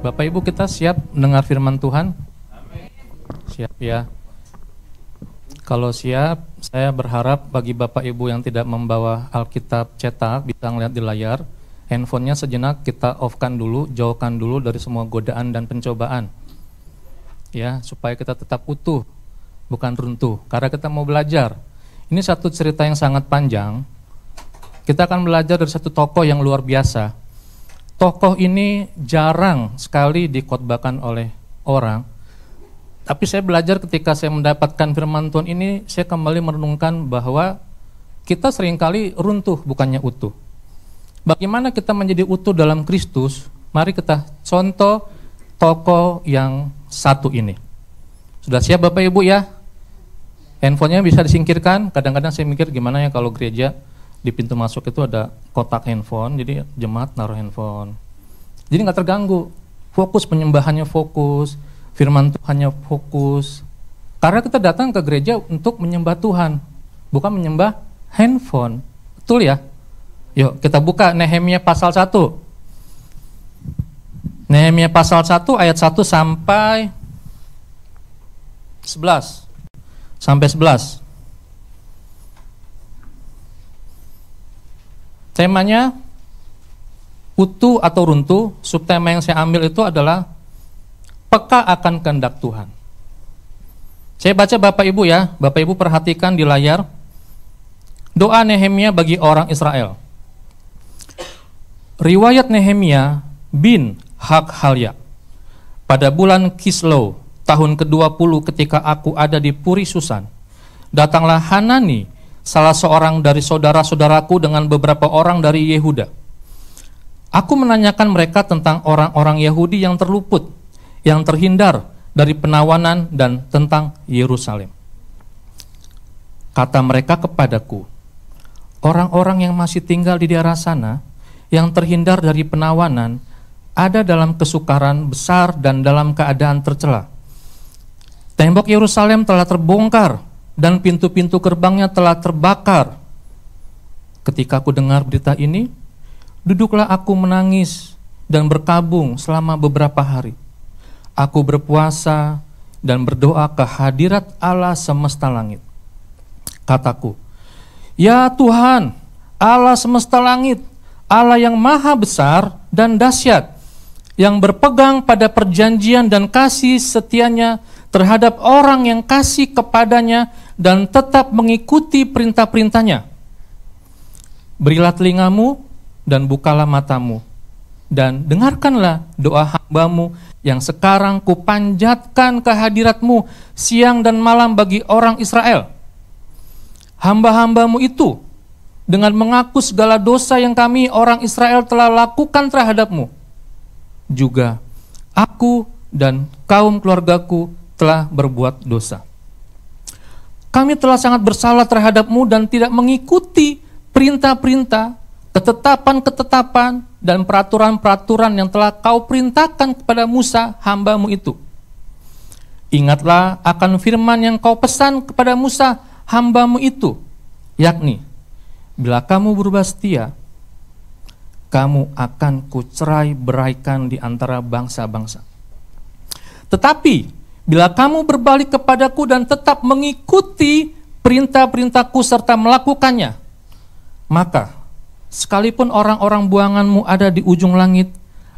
Bapak Ibu, kita siap mendengar firman Tuhan? Siap ya. Kalau siap, saya berharap bagi Bapak Ibu yang tidak membawa Alkitab cetak bisa ngeliat di layar. Handphonenya sejenak kita off-kan dulu, jauhkan dulu dari semua godaan dan pencobaan. Ya, supaya kita tetap utuh, bukan runtuh. Karena kita mau belajar. Ini satu cerita yang sangat panjang. Kita akan belajar dari satu tokoh yang luar biasa. Tokoh ini jarang sekali dikhotbahkan oleh orang. Tapi saya belajar ketika saya mendapatkan firman Tuhan ini, saya kembali merenungkan bahwa kita seringkali runtuh bukannya utuh. Bagaimana kita menjadi utuh dalam Kristus? Mari kita contoh tokoh yang satu ini. Sudah siap Bapak Ibu ya? Handphonenya bisa disingkirkan. Kadang-kadang saya mikir gimana ya kalau gereja di pintu masuk itu ada kotak handphone, jadi jemaat naruh handphone. Jadi nggak terganggu. Fokus penyembahannya, fokus firman Tuhannya, fokus. Karena kita datang ke gereja untuk menyembah Tuhan, bukan menyembah handphone. Betul ya? Yuk kita buka Nehemia pasal 1. Nehemia pasal 1 ayat 1 sampai 11. Sampai 11. Temanya utuh atau runtuh. Subtema yang saya ambil itu adalah peka akan kehendak Tuhan. Saya baca Bapak Ibu ya. Bapak Ibu perhatikan di layar. Doa Nehemia bagi orang Israel. Riwayat Nehemia bin Hakhalya. Pada bulan Kislew tahun ke-20 ketika aku ada di Puri Susan, datanglah Hanani, salah seorang dari saudara-saudaraku dengan beberapa orang dari Yehuda. Aku menanyakan mereka tentang orang-orang Yahudi yang terluput, yang terhindar dari penawanan dan tentang Yerusalem. Kata mereka kepadaku, orang-orang yang masih tinggal di daerah sana, yang terhindar dari penawanan, ada dalam kesukaran besar dan dalam keadaan tercela. Tembok Yerusalem telah terbongkar dan pintu-pintu gerbangnya telah terbakar. Ketika aku dengar berita ini, duduklah aku menangis dan berkabung selama beberapa hari. Aku berpuasa dan berdoa ke hadirat Allah semesta langit. Kataku, ya Tuhan, Allah semesta langit, Allah yang maha besar dan dahsyat, yang berpegang pada perjanjian dan kasih setianya terhadap orang yang kasih kepadanya dan tetap mengikuti perintah-perintahnya. Berilah telingamu dan bukalah matamu, dan dengarkanlah doa hambamu yang sekarang kupanjatkan ke hadiratmu siang dan malam bagi orang Israel. Hamba-hambamu itu dengan mengaku segala dosa yang kami orang Israel telah lakukan terhadapmu. Juga aku dan kaum keluargaku telah berbuat dosa. Kami telah sangat bersalah terhadapmu dan tidak mengikuti perintah-perintah, ketetapan-ketetapan, dan peraturan-peraturan yang telah kau perintahkan kepada Musa hambamu itu. Ingatlah akan firman yang kau pesan kepada Musa hambamu itu, yakni, bila kamu berubah setia, kamu akan kucerai beraikan di antara bangsa-bangsa. Tetapi bila kamu berbalik kepadaku dan tetap mengikuti perintah-perintahku serta melakukannya, maka sekalipun orang-orang buanganmu ada di ujung langit,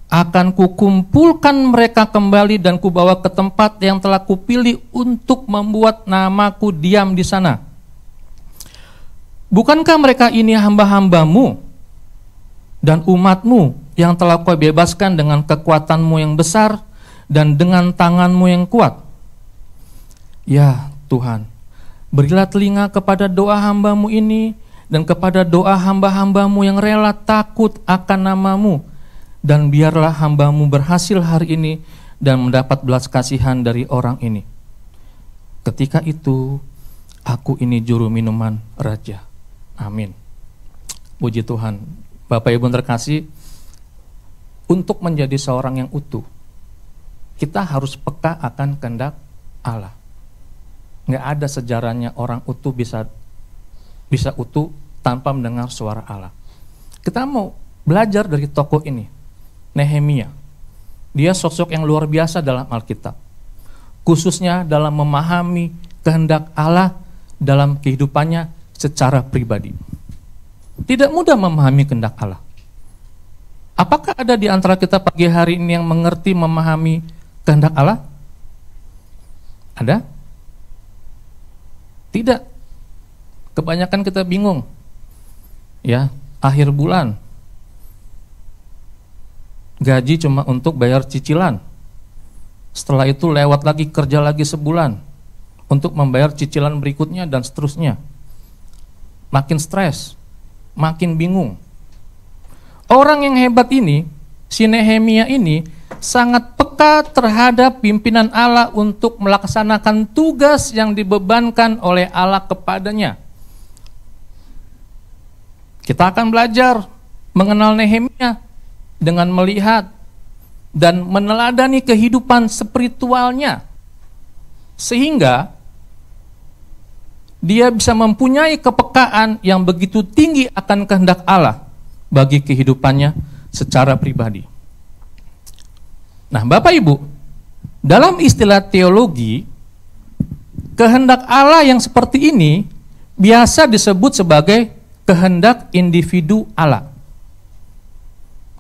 akan kukumpulkan mereka kembali dan kubawa ke tempat yang telah kupilih untuk membuat namaku diam di sana. Bukankah mereka ini hamba-hambamu dan umatmu yang telah kau bebaskan dengan kekuatanmu yang besar dan dengan tanganmu yang kuat? Ya Tuhan, berilah telinga kepada doa hambamu ini dan kepada doa hamba-hambamu yang rela takut akan namamu, dan biarlah hambamu berhasil hari ini dan mendapat belas kasihan dari orang ini. Ketika itu, aku ini juru minuman raja. Amin. Puji Tuhan. Bapak Ibu terkasih, untuk menjadi seorang yang utuh, kita harus peka akan kehendak Allah. Nggak ada sejarahnya orang utuh bisa utuh tanpa mendengar suara Allah. Kita mau belajar dari tokoh ini, Nehemia. Dia sosok yang luar biasa dalam Alkitab, khususnya dalam memahami kehendak Allah dalam kehidupannya secara pribadi. Tidak mudah memahami kehendak Allah. Apakah ada di antara kita pagi hari ini yang mengerti memahami kehendak Allah? Ada? Tidak. Kebanyakan kita bingung. Ya, akhir bulan gaji cuma untuk bayar cicilan. Setelah itu lewat lagi, kerja lagi sebulan untuk membayar cicilan berikutnya dan seterusnya. Makin stres, makin bingung. Orang yang hebat ini, si Nehemia ini, sangat peka terhadap pimpinan Allah untuk melaksanakan tugas yang dibebankan oleh Allah kepadanya. Kita akan belajar mengenal Nehemia dengan melihat dan meneladani kehidupan spiritualnya, sehingga dia bisa mempunyai kepekaan yang begitu tinggi akan kehendak Allah bagi kehidupannya secara pribadi. Nah, Bapak Ibu, dalam istilah teologi, kehendak Allah yang seperti ini biasa disebut sebagai kehendak individu Allah.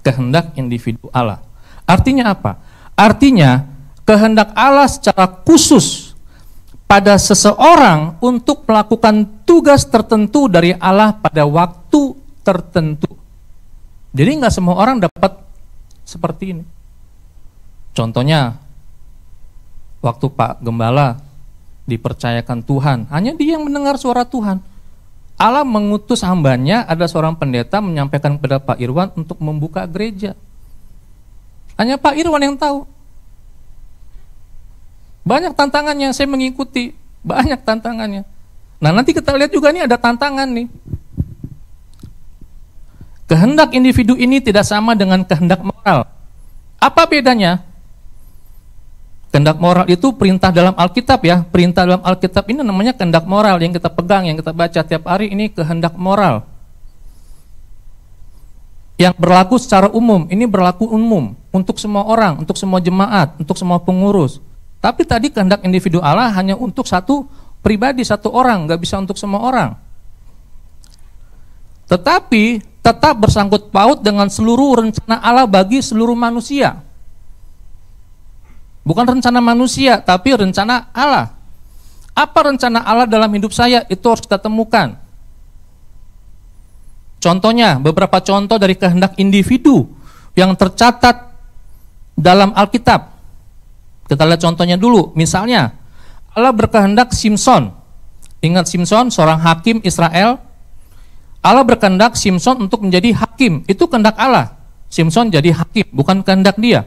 Kehendak individu Allah. Artinya apa? Artinya kehendak Allah secara khusus pada seseorang untuk melakukan tugas tertentu dari Allah pada waktu tertentu. Jadi nggak semua orang dapat seperti ini. Contohnya, waktu Pak Gembala dipercayakan Tuhan, hanya dia yang mendengar suara Tuhan. Allah mengutus hambanya, ada seorang pendeta menyampaikan kepada Pak Irwan untuk membuka gereja. Hanya Pak Irwan yang tahu. Banyak tantangannya, saya mengikuti. Banyak tantangannya. Nah, nanti kita lihat juga nih ada tantangan nih. Kehendak individu ini tidak sama dengan kehendak moral. Apa bedanya? Kehendak moral itu perintah dalam Alkitab ya. Perintah dalam Alkitab ini namanya kehendak moral yang kita pegang, yang kita baca tiap hari, ini kehendak moral. Yang berlaku secara umum, ini berlaku umum untuk semua orang, untuk semua jemaat, untuk semua pengurus. Tapi tadi kehendak individu Allah hanya untuk satu pribadi, satu orang, nggak bisa untuk semua orang. Tetapi tetap bersangkut paut dengan seluruh rencana Allah bagi seluruh manusia. Bukan rencana manusia, tapi rencana Allah. Apa rencana Allah dalam hidup saya? Itu harus kita temukan. Contohnya, beberapa contoh dari kehendak individu yang tercatat dalam Alkitab. Kita lihat contohnya dulu. Misalnya, Allah berkehendak Simson. Ingat Simson, seorang hakim Israel. Allah berkehendak Simson untuk menjadi hakim. Itu kehendak Allah. Simson jadi hakim, bukan kehendak dia.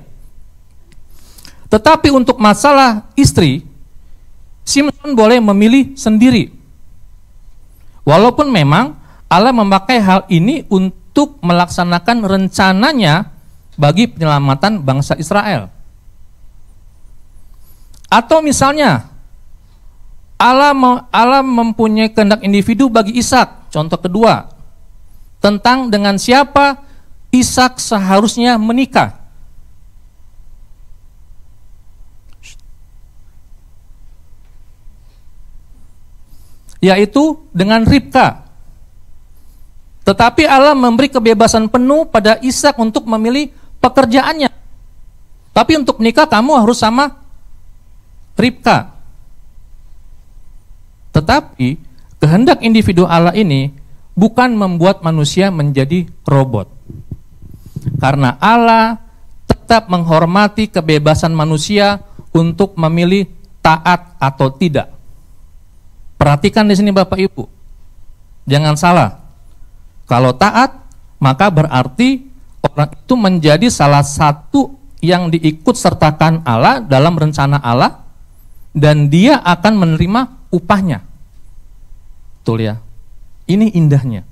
Tetapi untuk masalah istri, Simson boleh memilih sendiri. Walaupun memang Allah memakai hal ini untuk melaksanakan rencananya bagi penyelamatan bangsa Israel. Atau misalnya, Allah mempunyai kehendak individu bagi Ishak. Contoh kedua, tentang dengan siapa Ishak seharusnya menikah. Yaitu dengan Ribka. Tetapi Allah memberi kebebasan penuh pada Ishak untuk memilih pekerjaannya. Tapi untuk menikah kamu harus sama Ribka. Tetapi kehendak individu Allah ini bukan membuat manusia menjadi robot. Karena Allah tetap menghormati kebebasan manusia untuk memilih taat atau tidak. Perhatikan di sini Bapak Ibu. Jangan salah. Kalau taat, maka berarti orang itu menjadi salah satu yang diikut sertakan Allah dalam rencana Allah, dan dia akan menerima upahnya. Betul ya? Ini indahnya.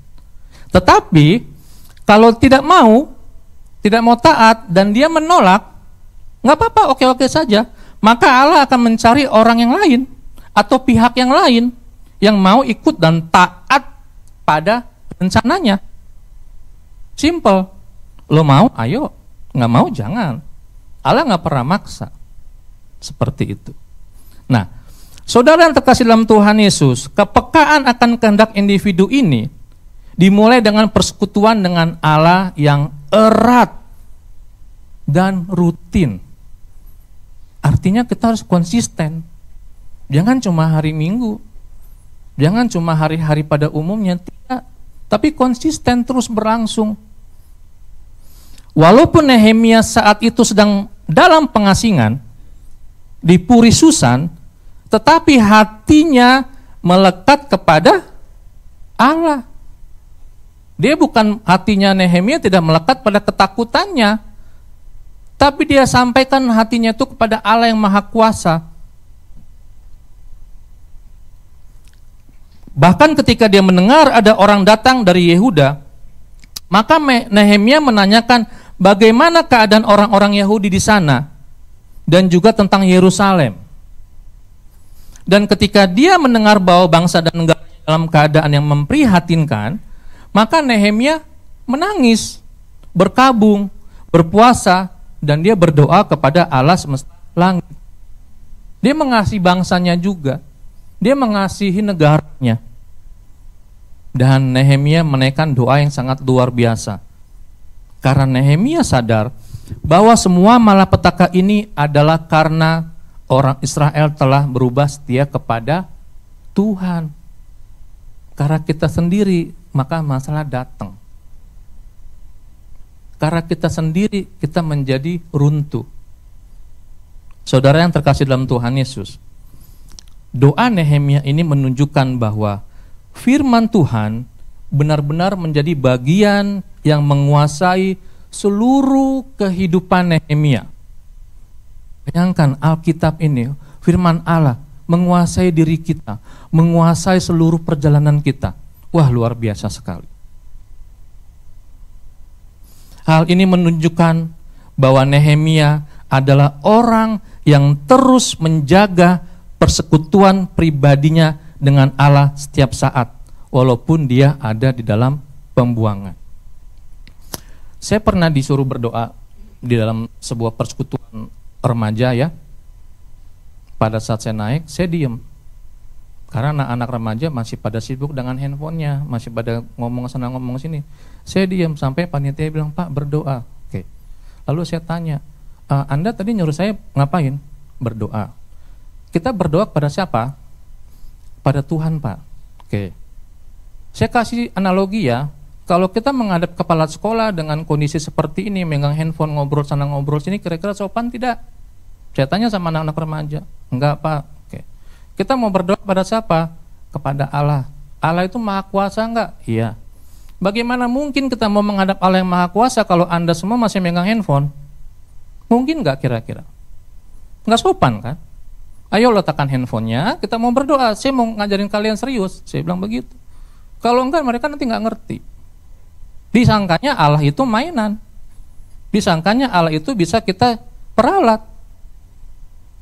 Tetapi kalau tidak mau taat dan dia menolak, nggak apa-apa, oke-oke saja. Maka Allah akan mencari orang yang lain atau pihak yang lain yang mau ikut dan taat pada rencananya. Simple. Lo mau, ayo. Nggak mau, jangan. Allah nggak pernah maksa. Seperti itu. Nah, saudara yang terkasih dalam Tuhan Yesus, kepekaan akan kehendak individu ini dimulai dengan persekutuan dengan Allah yang erat dan rutin. Artinya kita harus konsisten. Jangan cuma hari Minggu, jangan cuma hari-hari pada umumnya, tidak. Tapi konsisten terus berlangsung. Walaupun Nehemia saat itu sedang dalam pengasingan di Puri Susan, tetapi hatinya melekat kepada Allah. Dia bukan, hatinya Nehemia tidak melekat pada ketakutannya, tapi dia sampaikan hatinya itu kepada Allah yang Maha Kuasa. Bahkan ketika dia mendengar ada orang datang dari Yehuda, maka Nehemia menanyakan bagaimana keadaan orang-orang Yahudi di sana dan juga tentang Yerusalem. Dan ketika dia mendengar bahwa bangsa dan negara dalam keadaan yang memprihatinkan, maka Nehemia menangis, berkabung, berpuasa, dan dia berdoa kepada Allah semesta langit. Dia mengasihi bangsanya juga. Dia mengasihi negaranya. Dan Nehemia menaikkan doa yang sangat luar biasa. Karena Nehemia sadar bahwa semua malapetaka ini adalah karena orang Israel telah berubah setia kepada Tuhan. Karena kita sendiri, maka masalah datang. Karena kita sendiri, kita menjadi runtuh. Saudara yang terkasih dalam Tuhan Yesus, doa Nehemia ini menunjukkan bahwa firman Tuhan benar-benar menjadi bagian yang menguasai seluruh kehidupan Nehemia. Bayangkan Alkitab ini, firman Allah menguasai diri kita, menguasai seluruh perjalanan kita. Wah, luar biasa sekali. Hal ini menunjukkan bahwa Nehemia adalah orang yang terus menjaga persekutuan pribadinya dengan Allah setiap saat, walaupun dia ada di dalam pembuangan. Saya pernah disuruh berdoa di dalam sebuah persekutuan remaja ya. Pada saat saya naik, saya diem. Karena anak-anak remaja masih pada sibuk dengan handphonenya, masih pada ngomong sana ngomong sini. Saya diem sampai panitia bilang, Pak berdoa. Oke. Lalu saya tanya, Anda tadi nyuruh saya ngapain? Berdoa. Kita berdoa kepada siapa? Pada Tuhan, Pak. Oke. Saya kasih analogi ya. Kalau kita menghadap kepala sekolah dengan kondisi seperti ini, megang handphone, ngobrol sana ngobrol sini, kira-kira sopan tidak? Saya tanya sama anak-anak remaja. Enggak, Pak. Oke. Kita mau berdoa pada siapa? Kepada Allah. Allah itu Maha Kuasa enggak? Iya. Bagaimana mungkin kita mau menghadap Allah yang Maha Kuasa kalau Anda semua masih megang handphone? Mungkin enggak kira-kira? Enggak sopan kan? Ayo letakkan handphonenya, kita mau berdoa. Saya mau ngajarin kalian serius. Saya bilang begitu. Kalau enggak, mereka nanti enggak ngerti. Disangkanya Allah itu mainan. Disangkanya Allah itu bisa kita peralat.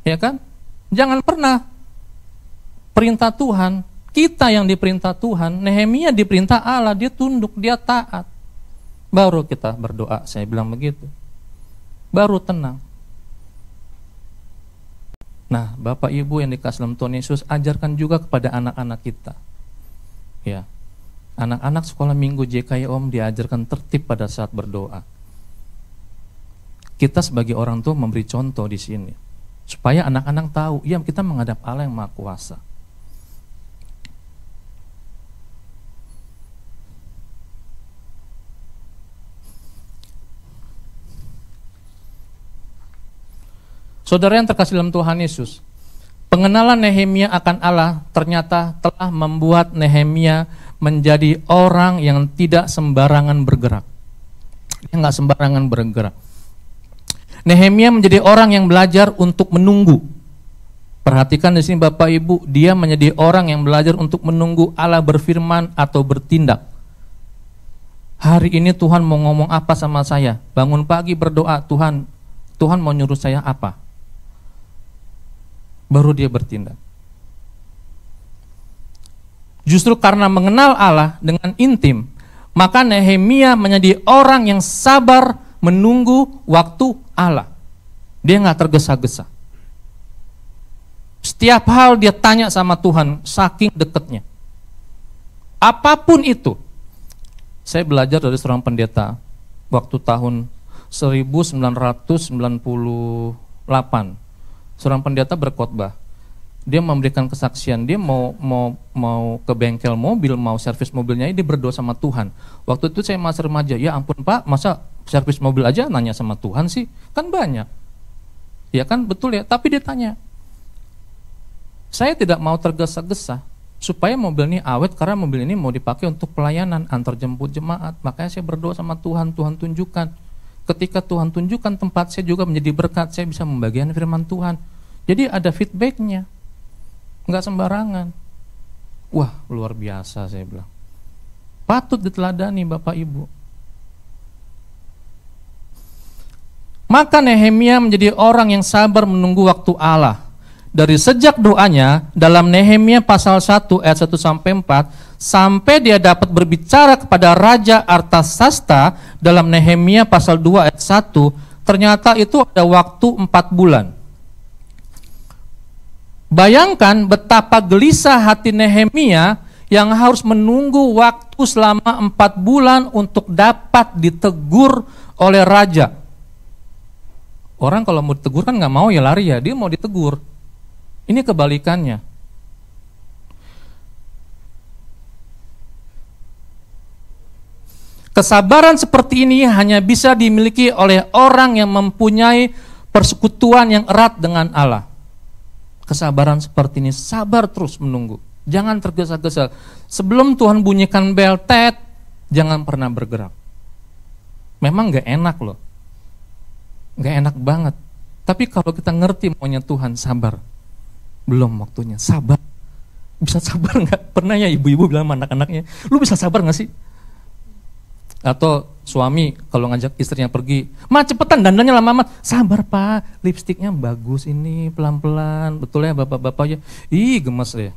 Ya kan? Jangan pernah perintah Tuhan, kita yang diperintah Tuhan. Nehemia diperintah Allah, dia tunduk, dia taat. Baru kita berdoa, saya bilang begitu. Baru tenang. Nah, Bapak Ibu yang dikasih dalam Tuhan Yesus, ajarkan juga kepada anak-anak kita. Ya. Anak-anak sekolah minggu JKI Om diajarkan tertib pada saat berdoa. Kita sebagai orang tua memberi contoh di sini. Supaya anak-anak tahu, ya kita menghadap Allah yang Maha Kuasa. Saudara yang terkasih dalam Tuhan Yesus, pengenalan Nehemia akan Allah ternyata telah membuat Nehemia menjadi orang yang tidak sembarangan bergerak. Dia nggak sembarangan bergerak. Nehemia menjadi orang yang belajar untuk menunggu. Perhatikan di sini Bapak Ibu, dia menjadi orang yang belajar untuk menunggu Allah berfirman atau bertindak. Hari ini Tuhan mau ngomong apa sama saya? Bangun pagi berdoa, Tuhan mau nyuruh saya apa? Baru dia bertindak. Justru karena mengenal Allah dengan intim, maka Nehemia menjadi orang yang sabar menunggu waktu Allah. Dia nggak tergesa-gesa. Setiap hal dia tanya sama Tuhan, saking dekatnya. Apapun itu. Saya belajar dari seorang pendeta waktu tahun 1998. Seorang pendeta berkhotbah. Dia memberikan kesaksian, dia mau ke bengkel mobil, mau servis mobilnya, dia berdoa sama Tuhan. Waktu itu saya masih remaja, ya ampun Pak, masa servis mobil aja nanya sama Tuhan sih? Kan banyak. Ya kan, betul ya, tapi dia tanya. Saya tidak mau tergesa-gesa supaya mobil ini awet, karena mobil ini mau dipakai untuk pelayanan, antar jemput jemaat. Makanya saya berdoa sama Tuhan, Tuhan tunjukkan. Ketika Tuhan tunjukkan tempat, saya juga menjadi berkat, saya bisa membagikan firman Tuhan. Jadi ada feedbacknya, nggak sembarangan. Wah, luar biasa saya bilang. Patut diteladani Bapak Ibu. Maka Nehemia menjadi orang yang sabar menunggu waktu Allah. Dari sejak doanya dalam Nehemia pasal 1 ayat 1-4 sampai dia dapat berbicara kepada Raja Artasasta dalam Nehemia pasal 2 ayat 1, ternyata itu ada waktu 4 bulan. Bayangkan betapa gelisah hati Nehemia yang harus menunggu waktu selama 4 bulan untuk dapat ditegur oleh raja. Orang kalau mau ditegur kan nggak mau ya lari ya, dia mau ditegur. Ini kebalikannya. Kesabaran seperti ini hanya bisa dimiliki oleh orang yang mempunyai persekutuan yang erat dengan Allah. Kesabaran seperti ini, sabar terus menunggu. Jangan tergesa-gesa. Sebelum Tuhan bunyikan bel, tet, jangan pernah bergerak. Memang gak enak loh. Gak enak banget. Tapi kalau kita ngerti maunya Tuhan, sabar. Belum waktunya, sabar. Bisa sabar gak? Pernah ya ibu-ibu bilang sama anak-anaknya, lu bisa sabar gak sih? Atau suami kalau ngajak istrinya pergi, "Ma cepetan dandannya lama amat." "Sabar Pak, lipstiknya bagus ini, pelan-pelan." Betul ya bapak-bapak ya? Ih gemes deh.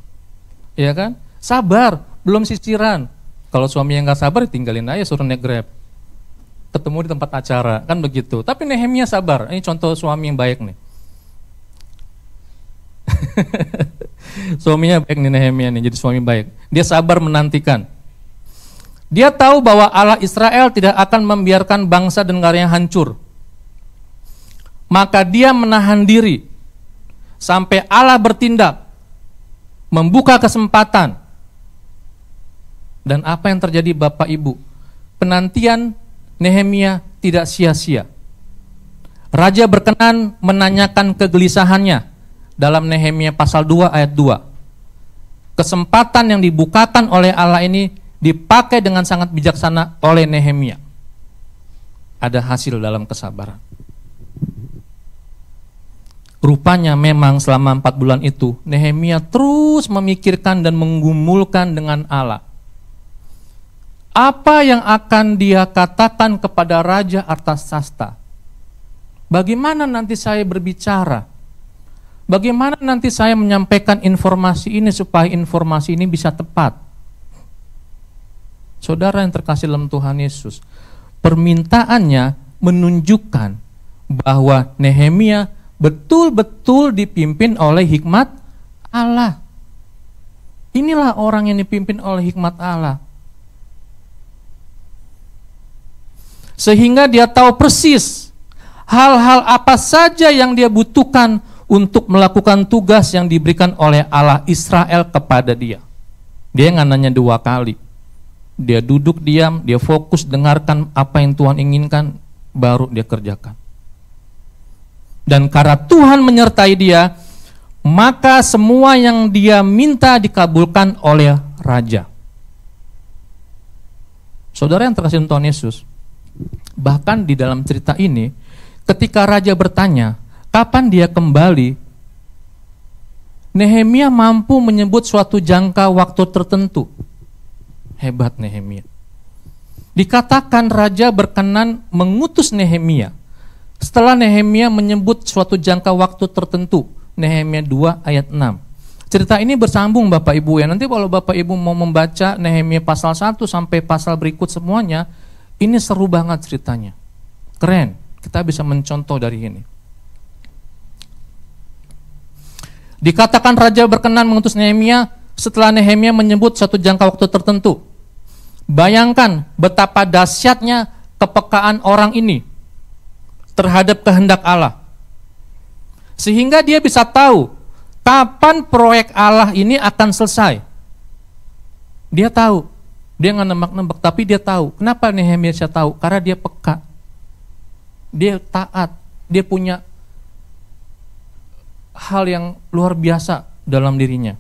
Ya kan? Sabar, belum sisiran. Kalau suami yang gak sabar, tinggalin aja, suruh naik Grab. Ketemu di tempat acara, kan begitu. Tapi Nehemia sabar, ini contoh suami yang baik nih. Suaminya baik nih Nehemia nih, jadi suami baik. Dia sabar menantikan. Dia tahu bahwa Allah Israel tidak akan membiarkan bangsa dan negaranya hancur. Maka dia menahan diri sampai Allah bertindak, membuka kesempatan. Dan apa yang terjadi Bapak Ibu? Penantian Nehemia tidak sia-sia. Raja berkenan menanyakan kegelisahannya dalam Nehemia pasal 2 ayat 2. Kesempatan yang dibukakan oleh Allah ini dipakai dengan sangat bijaksana oleh Nehemia. Ada hasil dalam kesabaran. Rupanya memang selama 4 bulan itu Nehemia terus memikirkan dan menggumulkan dengan Allah. Apa yang akan dia katakan kepada Raja Artasasta? Bagaimana nanti saya berbicara? Bagaimana nanti saya menyampaikan informasi ini supaya informasi ini bisa tepat? Saudara yang terkasih dalam Tuhan Yesus, permintaannya menunjukkan bahwa Nehemia betul-betul dipimpin oleh hikmat Allah. Inilah orang yang dipimpin oleh hikmat Allah. Sehingga dia tahu persis hal-hal apa saja yang dia butuhkan untuk melakukan tugas yang diberikan oleh Allah Israel kepada dia. Dia nggak nanya 2 kali. Dia duduk diam, dia fokus dengarkan apa yang Tuhan inginkan, baru dia kerjakan. Dan karena Tuhan menyertai dia, maka semua yang dia minta dikabulkan oleh Raja. Saudara yang terkasih Tuhan Yesus, bahkan di dalam cerita ini, ketika Raja bertanya, kapan dia kembali? Nehemia mampu menyebut suatu jangka waktu tertentu. Hebat Nehemia. Dikatakan Raja berkenan mengutus Nehemia setelah Nehemia menyebut suatu jangka waktu tertentu. Nehemia 2 ayat 6. Cerita ini bersambung Bapak Ibu ya. Nanti kalau Bapak Ibu mau membaca Nehemia pasal 1 sampai pasal berikut semuanya, ini seru banget ceritanya. Keren, kita bisa mencontoh dari ini. Dikatakan raja berkenan mengutus Nehemia setelah Nehemia menyebut satu jangka waktu tertentu. Bayangkan betapa dahsyatnya kepekaan orang ini terhadap kehendak Allah. Sehingga dia bisa tahu kapan proyek Allah ini akan selesai. Dia tahu. Dia nggak nembak-nembak, tapi dia tahu. Kenapa Nehemia bisa tahu? Karena dia peka. Dia taat. Dia punya hal yang luar biasa dalam dirinya.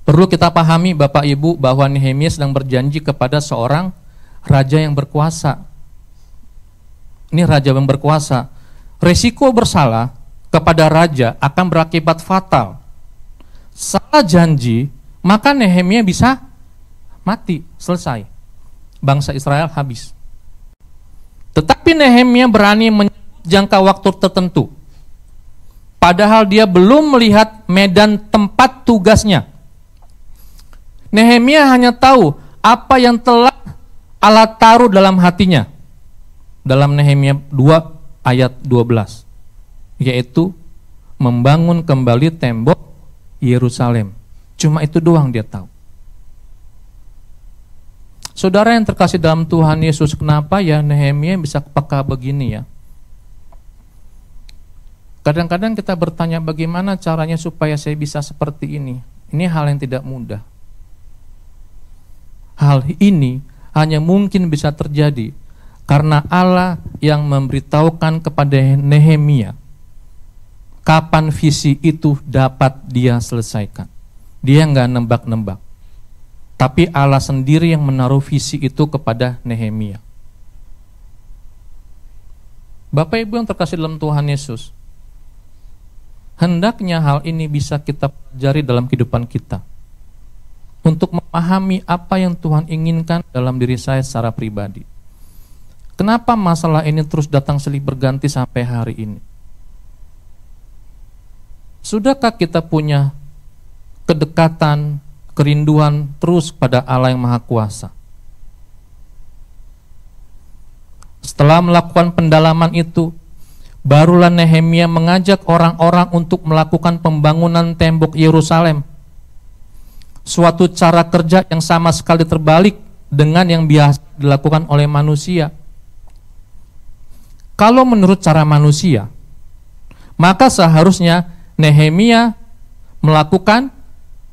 Perlu kita pahami Bapak Ibu bahwa Nehemia sedang berjanji kepada seorang raja yang berkuasa. Ini raja yang berkuasa. Resiko bersalah kepada raja akan berakibat fatal. Salah janji, maka Nehemia bisa mati, selesai. Bangsa Israel habis. Tetapi Nehemia berani menyebut jangka waktu tertentu. Padahal dia belum melihat medan tempat tugasnya. Nehemia hanya tahu apa yang telah Allah taruh dalam hatinya. Dalam Nehemia 2 ayat 12. Yaitu membangun kembali tembok Yerusalem. Cuma itu doang dia tahu. Saudara yang terkasih dalam Tuhan Yesus, kenapa ya Nehemia bisa peka begini ya? Kadang-kadang kita bertanya bagaimana caranya supaya saya bisa seperti ini. Ini hal yang tidak mudah. Hal ini hanya mungkin bisa terjadi karena Allah yang memberitahukan kepada Nehemia kapan visi itu dapat dia selesaikan. Dia nggak nembak-nembak. Tapi Allah sendiri yang menaruh visi itu kepada Nehemia. Bapak Ibu yang terkasih dalam Tuhan Yesus, hendaknya hal ini bisa kita pelajari dalam kehidupan kita. Untuk memahami apa yang Tuhan inginkan dalam diri saya secara pribadi. Kenapa masalah ini terus datang silih berganti sampai hari ini? Sudahkah kita punya kedekatan, kerinduan terus pada Allah yang Maha Kuasa? Setelah melakukan pendalaman itu, barulah Nehemia mengajak orang-orang untuk melakukan pembangunan tembok Yerusalem. Suatu cara kerja yang sama sekali terbalik dengan yang biasa dilakukan oleh manusia. Kalau menurut cara manusia, maka seharusnya Nehemia melakukan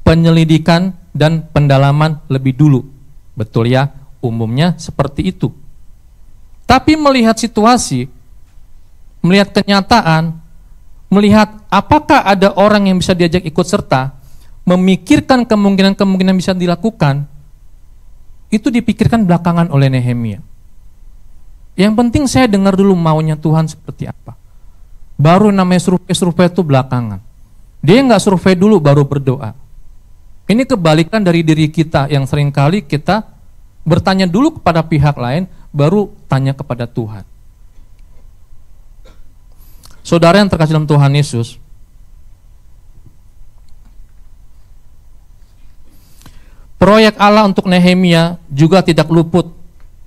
penyelidikan dan pendalaman lebih dulu. Betul ya, umumnya seperti itu. Tapi melihat situasi, melihat kenyataan, melihat apakah ada orang yang bisa diajak ikut serta, memikirkan kemungkinan-kemungkinan bisa dilakukan, itu dipikirkan belakangan oleh Nehemia. Yang penting saya dengar dulu maunya Tuhan seperti apa. Baru namanya survei itu belakangan. Dia nggak survei dulu baru berdoa. Ini kebalikan dari diri kita yang seringkali kita bertanya dulu kepada pihak lain, baru tanya kepada Tuhan. Saudara yang terkasih dalam Tuhan Yesus, proyek Allah untuk Nehemia juga tidak luput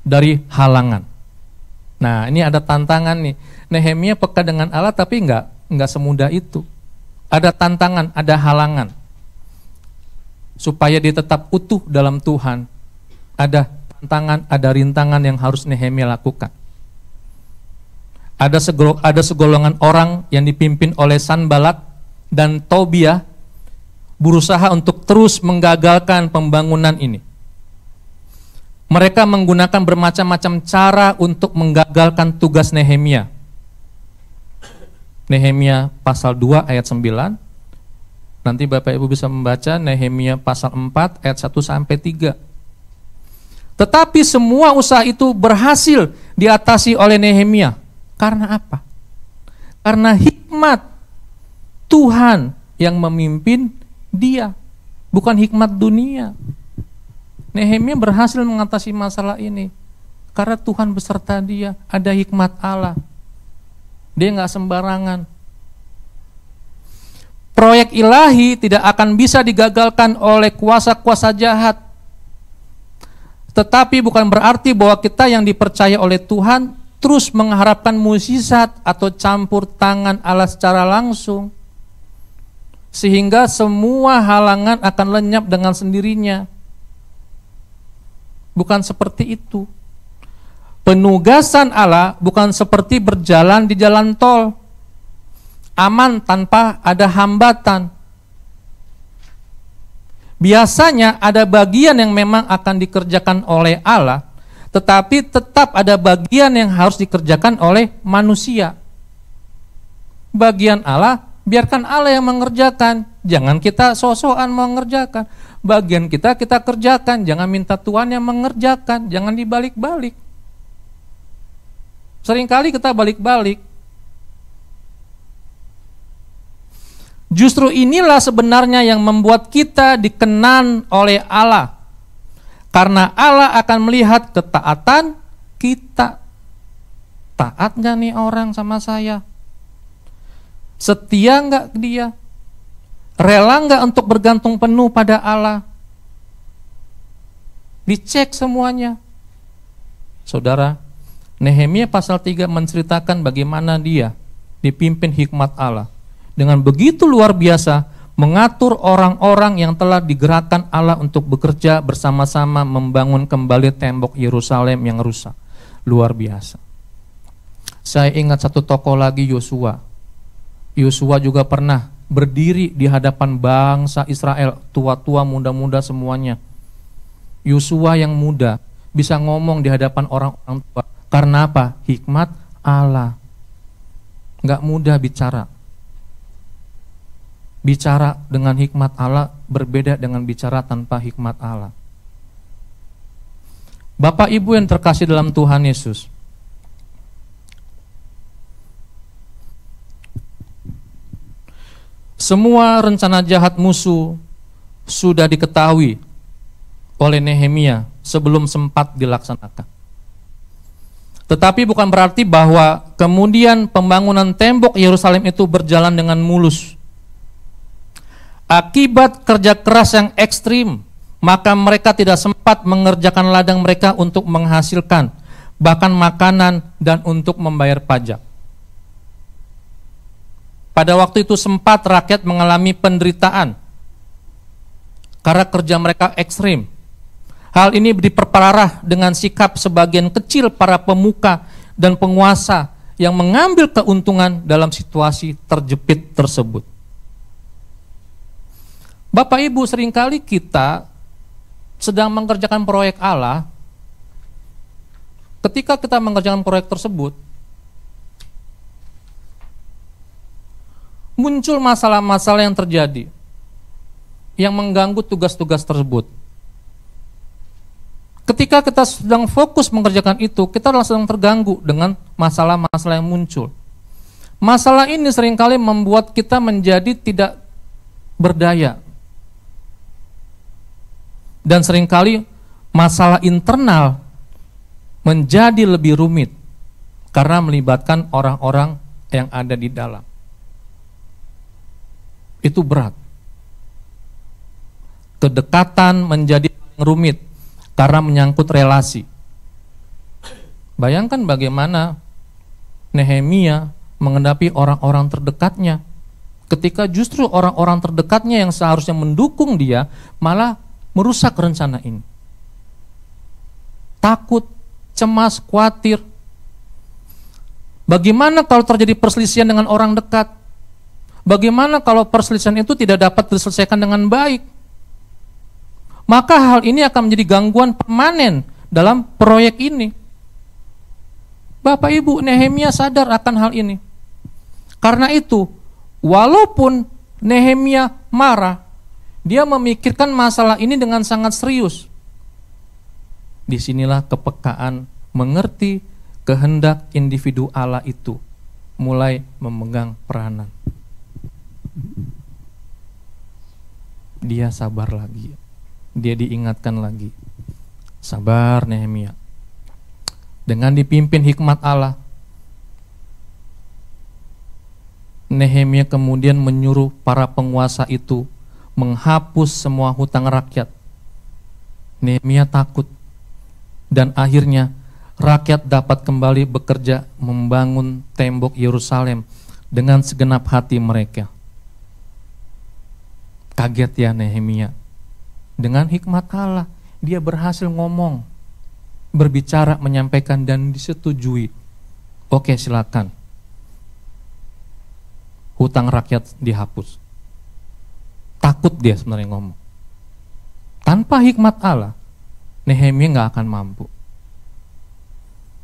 dari halangan. Nah, ini ada tantangan nih. Nehemia peka dengan Allah tapi enggak semudah itu. Ada tantangan, ada halangan. Supaya dia tetap utuh dalam Tuhan. Ada tantangan, ada rintangan yang harus Nehemia lakukan. Ada segolongan orang yang dipimpin oleh Sanbalat dan Tobiah berusaha untuk terus menggagalkan pembangunan ini. Mereka menggunakan bermacam-macam cara untuk menggagalkan tugas Nehemia. Nehemia pasal 2 ayat 9. Nanti Bapak Ibu bisa membaca Nehemia pasal 4 ayat 1 sampai 3. Tetapi semua usaha itu berhasil diatasi oleh Nehemia. Karena apa? Karena hikmat Tuhan yang memimpin dia, bukan hikmat dunia. Nehemia berhasil mengatasi masalah ini karena Tuhan beserta dia, ada hikmat Allah. Dia nggak sembarangan. Proyek ilahi tidak akan bisa digagalkan oleh kuasa-kuasa jahat. Tetapi bukan berarti bahwa kita yang dipercaya oleh Tuhan terus mengharapkan mukjizat atau campur tangan Allah secara langsung, sehingga semua halangan akan lenyap dengan sendirinya. Bukan seperti itu. Penugasan Allah bukan seperti berjalan di jalan tol, aman tanpa ada hambatan. Biasanya ada bagian yang memang akan dikerjakan oleh Allah, tetapi tetap ada bagian yang harus dikerjakan oleh manusia. Bagian Allah, biarkan Allah yang mengerjakan, jangan kita sok-sokan mengerjakan. Bagian kita kerjakan, jangan minta Tuhan yang mengerjakan, jangan dibalik-balik. Seringkali kita balik-balik. Justru inilah sebenarnya yang membuat kita dikenan oleh Allah. Karena Allah akan melihat ketaatan kita. Taat gak nih orang sama saya? Setia gak dia? Rela gak untuk bergantung penuh pada Allah? Dicek semuanya. Saudara, Nehemia pasal 3 menceritakan bagaimana dia dipimpin hikmat Allah. Dengan begitu luar biasa, mengatur orang-orang yang telah digerakkan Allah untuk bekerja bersama-sama membangun kembali tembok Yerusalem yang rusak. Luar biasa. Saya ingat satu tokoh lagi, Yosua. Yosua juga pernah berdiri di hadapan bangsa Israel, tua-tua, muda-muda semuanya. Yosua yang muda bisa ngomong di hadapan orang-orang tua. Karena apa? Hikmat Allah. Gak mudah bicara. Bicara dengan hikmat Allah berbeda dengan bicara tanpa hikmat Allah. Bapak Ibu yang terkasih dalam Tuhan Yesus, semua rencana jahat musuh sudah diketahui oleh Nehemia sebelum sempat dilaksanakan. Tetapi bukan berarti bahwa kemudian pembangunan tembok Yerusalem itu berjalan dengan mulus. Akibat kerja keras yang ekstrim, maka mereka tidak sempat mengerjakan ladang mereka untuk menghasilkan bahkan makanan dan untuk membayar pajak. Pada waktu itu sempat rakyat mengalami penderitaan karena kerja mereka ekstrim. Hal ini diperparah dengan sikap sebagian kecil para pemuka dan penguasa yang mengambil keuntungan dalam situasi terjepit tersebut. Bapak Ibu, seringkali kita sedang mengerjakan proyek Allah. Ketika kita mengerjakan proyek tersebut, muncul masalah-masalah yang terjadi yang mengganggu tugas-tugas tersebut. Ketika kita sedang fokus mengerjakan itu, kita langsung terganggu dengan masalah-masalah yang muncul. Masalah ini seringkali membuat kita menjadi tidak berdaya. Dan seringkali masalah internal menjadi lebih rumit karena melibatkan orang-orang yang ada di dalam. Itu berat. Kedekatan menjadi rumit karena menyangkut relasi. Bayangkan bagaimana Nehemia menghadapi orang-orang terdekatnya, ketika justru orang-orang terdekatnya yang seharusnya mendukung dia malah merusak rencana ini. Takut, cemas, khawatir. Bagaimana kalau terjadi perselisihan dengan orang dekat? Bagaimana kalau perselisihan itu tidak dapat diselesaikan dengan baik? Maka hal ini akan menjadi gangguan permanen dalam proyek ini. Bapak Ibu, Nehemia sadar akan hal ini. Karena itu, walaupun Nehemia marah, dia memikirkan masalah ini dengan sangat serius. Disinilah kepekaan mengerti kehendak individu Allah itu mulai memegang peranan. Dia sabar lagi. Dia diingatkan lagi. Sabar Nehemia. Dengan dipimpin hikmat Allah, Nehemia kemudian menyuruh para penguasa itu menghapus semua hutang rakyat. Nehemia takut dan akhirnya rakyat dapat kembali bekerja membangun tembok Yerusalem dengan segenap hati mereka. Kaget ya Nehemia. Dengan hikmat Allah, dia berhasil ngomong, berbicara, menyampaikan, dan disetujui. Oke, silakan. Hutang rakyat dihapus. Takut dia sebenarnya ngomong. Tanpa hikmat Allah, Nehemia nggak akan mampu.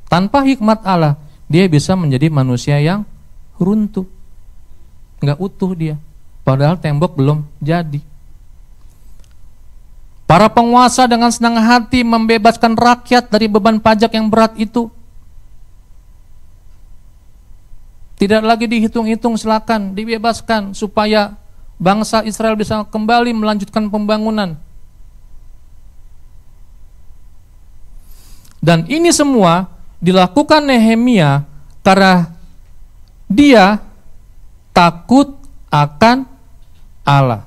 Tanpa hikmat Allah, dia bisa menjadi manusia yang runtuh. Nggak utuh dia. Padahal tembok belum jadi. Para penguasa dengan senang hati membebaskan rakyat dari beban pajak yang berat itu. Tidak lagi dihitung-hitung, silakan dibebaskan supaya bangsa Israel bisa kembali melanjutkan pembangunan. Dan ini semua dilakukan Nehemia karena dia takut akan Allah.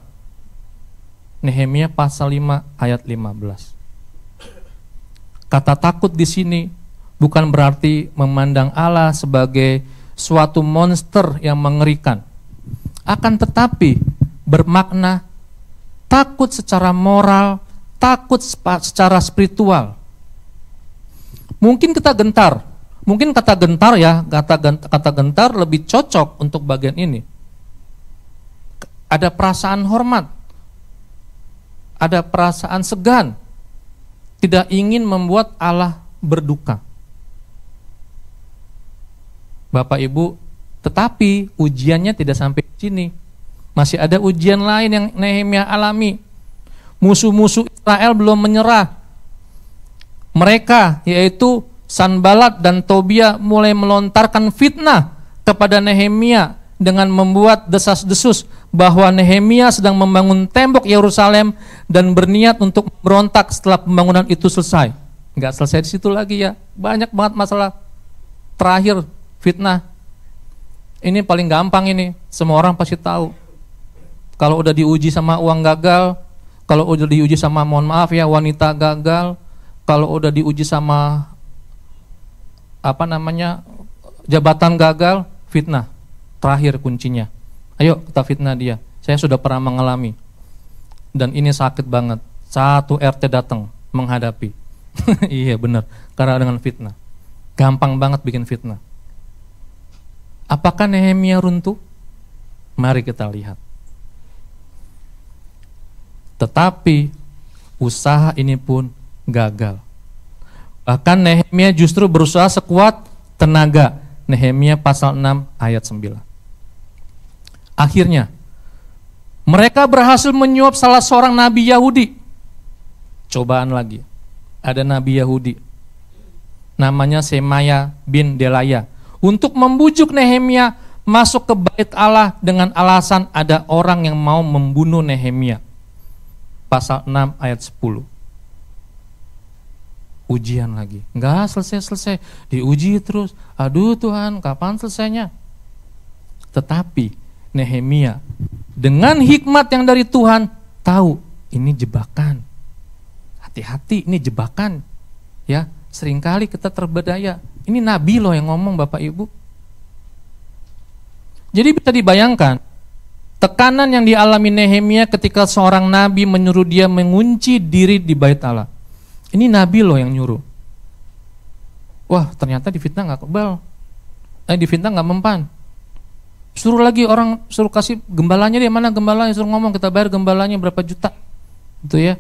Nehemia pasal 5 ayat 15. Kata takut di sini bukan berarti memandang Allah sebagai suatu monster yang mengerikan. Akan tetapi bermakna takut secara moral, takut secara spiritual. Mungkin kita gentar. Mungkin kata gentar ya, kata gentar lebih cocok untuk bagian ini. Ada perasaan hormat. Ada perasaan segan, tidak ingin membuat Allah berduka. Bapak Ibu, tetapi ujiannya tidak sampai di sini. Masih ada ujian lain yang Nehemia alami. Musuh-musuh Israel belum menyerah. Mereka, yaitu Sanbalat dan Tobia, mulai melontarkan fitnah kepada Nehemia dengan membuat desas-desus bahwa Nehemia sedang membangun tembok Yerusalem dan berniat untuk berontak setelah pembangunan itu selesai. Enggak selesai di situ lagi ya. Banyak banget masalah. Terakhir, fitnah. Ini paling gampang ini. Semua orang pasti tahu. Kalau udah diuji sama uang gagal, kalau udah diuji sama, mohon maaf ya, wanita gagal, kalau udah diuji sama jabatan gagal, fitnah. Terakhir kuncinya. Ayo kita fitnah dia. Saya sudah pernah mengalami. Dan ini sakit banget. Satu RT datang menghadapi. Iya benar. Karena dengan fitnah. Gampang banget bikin fitnah. Apakah Nehemia runtuh? Mari kita lihat. Tetapi usaha ini pun gagal. Bahkan Nehemia justru berusaha sekuat tenaga. Nehemia pasal 6 ayat 9. Akhirnya, mereka berhasil menyuap salah seorang nabi Yahudi. Cobaan lagi. Ada nabi Yahudi. Namanya Semaya bin Delaya. Untuk membujuk Nehemia masuk ke bait Allah dengan alasan ada orang yang mau membunuh Nehemia. Pasal 6 ayat 10. Ujian lagi. Enggak selesai-selesai. Diuji terus. Aduh Tuhan, kapan selesainya? Tetapi Nehemia dengan hikmat yang dari Tuhan tahu ini jebakan. Hati-hati, ini jebakan. Ya, seringkali kita terbedaya. Ini nabi loh yang ngomong Bapak Ibu. Jadi bisa dibayangkan tekanan yang dialami Nehemia ketika seorang nabi menyuruh dia mengunci diri di bait Allah. Ini nabi loh yang nyuruh. Wah, ternyata difitnah nggak kebal. Difitnah nggak mempan. Suruh lagi orang, suruh kasih gembalanya, dia mana gembalanya, suruh ngomong, kita bayar gembalanya berapa juta. Gitu ya.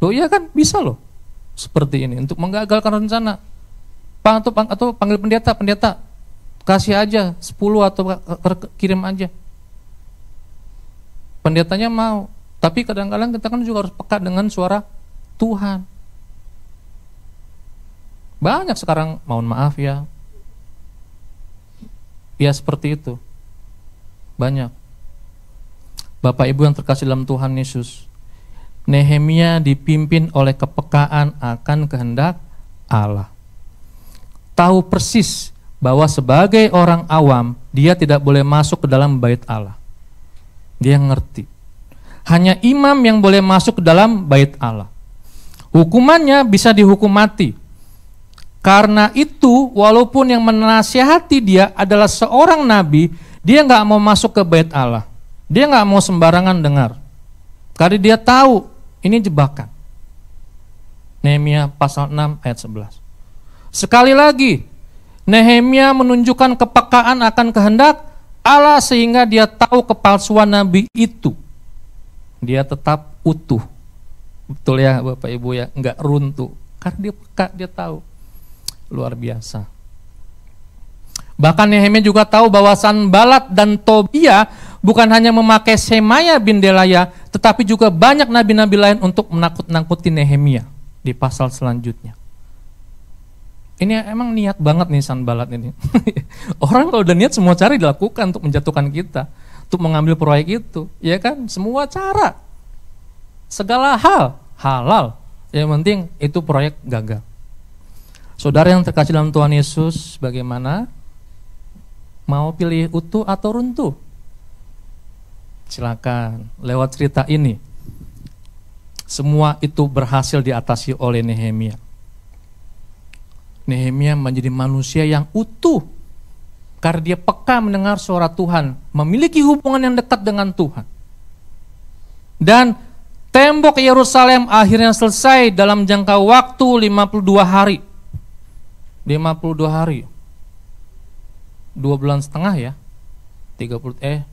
Loh iya kan, bisa loh. Seperti ini, untuk menggagalkan rencana. Atau panggil pendeta. Kasih aja 10 atau kirim aja. Pendetanya mau. Tapi kadang-kadang kita kan juga harus peka dengan suara Tuhan. Banyak sekarang, mohon maaf ya. Ya seperti itu. Banyak. Bapak Ibu yang terkasih dalam Tuhan Yesus, Nehemia dipimpin oleh kepekaan akan kehendak Allah. Tahu persis bahwa sebagai orang awam, dia tidak boleh masuk ke dalam bait Allah. Dia ngerti. Hanya imam yang boleh masuk ke dalam bait Allah. Hukumannya bisa dihukum mati. Karena itu, walaupun yang menasihati dia adalah seorang nabi, dia nggak mau masuk ke bait Allah. Dia nggak mau sembarangan dengar. Karena dia tahu ini jebakan. Nehemia pasal 6 ayat 11. Sekali lagi, Nehemia menunjukkan kepekaan akan kehendak Allah sehingga dia tahu kepalsuan nabi itu. Dia tetap utuh. Betul ya Bapak Ibu ya, nggak runtuh. Karena dia peka, dia tahu. Luar biasa. Bahkan Nehemia juga tahu bahwa Sanbalat dan Tobia bukan hanya memakai Semaya bin Delaya, tetapi juga banyak nabi-nabi lain untuk menakut-nakuti Nehemia di pasal selanjutnya. Ini emang niat banget nih Sanbalat ini. Orang kalau udah niat semua cara dilakukan untuk menjatuhkan kita, untuk mengambil proyek itu, ya kan? Semua cara, segala hal halal. Yang penting itu proyek gagal. Saudara yang terkasih dalam Tuhan Yesus, bagaimana? Mau pilih utuh atau runtuh? Silakan, lewat cerita ini. Semua itu berhasil diatasi oleh Nehemia. Nehemia menjadi manusia yang utuh karena dia peka mendengar suara Tuhan, memiliki hubungan yang dekat dengan Tuhan. Dan tembok Yerusalem akhirnya selesai dalam jangka waktu 52 hari. 52 hari. 2 bulan setengah ya. 30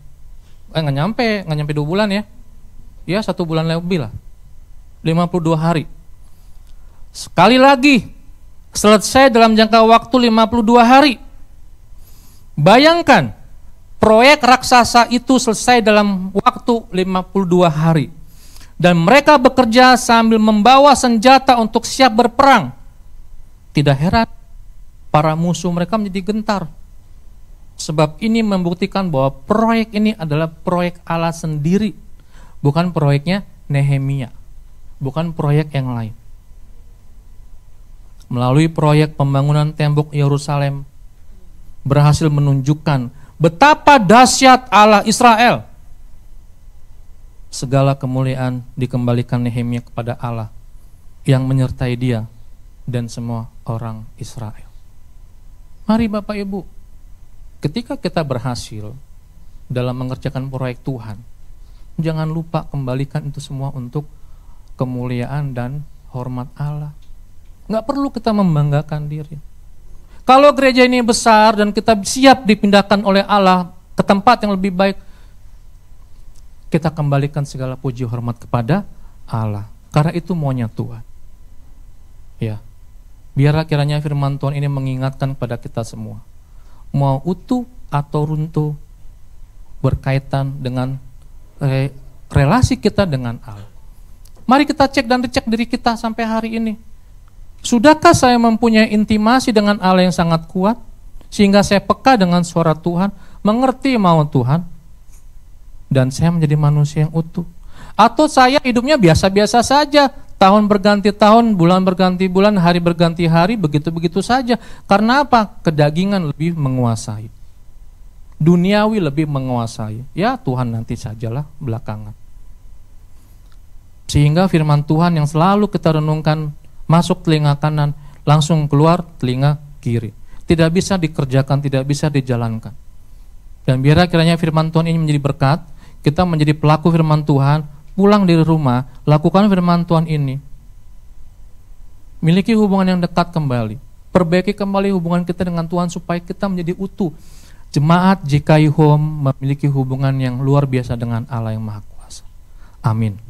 nggak nyampe 2 bulan ya. Ya 1 bulan lebih lah. 52 hari. Sekali lagi selesai dalam jangka waktu 52 hari. Bayangkan proyek raksasa itu selesai dalam waktu 52 hari. Dan mereka bekerja sambil membawa senjata untuk siap berperang. Tidak heran para musuh mereka menjadi gentar. Sebab ini membuktikan bahwa proyek ini adalah proyek Allah sendiri. Bukan proyeknya Nehemia. Bukan proyek yang lain. Melalui proyek pembangunan tembok Yerusalem berhasil menunjukkan betapa dahsyat Allah Israel. Segala kemuliaan dikembalikan Nehemia kepada Allah yang menyertai dia dan semua orang Israel. Mari Bapak Ibu, ketika kita berhasil dalam mengerjakan proyek Tuhan, jangan lupa kembalikan itu semua untuk kemuliaan dan hormat Allah. Nggak perlu kita membanggakan diri. Kalau gereja ini besar dan kita siap dipindahkan oleh Allah ke tempat yang lebih baik, kita kembalikan segala puji hormat kepada Allah. Karena itu maunya Tuhan. Ya, biarlah kiranya firman Tuhan ini mengingatkan kepada kita semua. Mau utuh atau runtuh berkaitan dengan relasi kita dengan Allah. Mari kita cek dan dicek diri kita sampai hari ini. Sudahkah saya mempunyai intimasi dengan Allah yang sangat kuat, sehingga saya peka dengan suara Tuhan, mengerti mau Tuhan, dan saya menjadi manusia yang utuh? Atau saya hidupnya biasa-biasa saja, tahun berganti tahun, bulan berganti bulan, hari berganti hari, begitu-begitu saja. Karena apa? Kedagingan lebih menguasai, duniawi lebih menguasai. Ya Tuhan nanti sajalah belakangan. Sehingga firman Tuhan yang selalu kita renungkan, masuk telinga kanan, langsung keluar telinga kiri. Tidak bisa dikerjakan, tidak bisa dijalankan. Dan biarlah kiranya firman Tuhan ini menjadi berkat, kita menjadi pelaku firman Tuhan, pulang dari rumah, lakukan firman Tuhan ini. Miliki hubungan yang dekat kembali. Perbaiki kembali hubungan kita dengan Tuhan supaya kita menjadi utuh. Jemaat JKI Home memiliki hubungan yang luar biasa dengan Allah yang Maha Kuasa. Amin.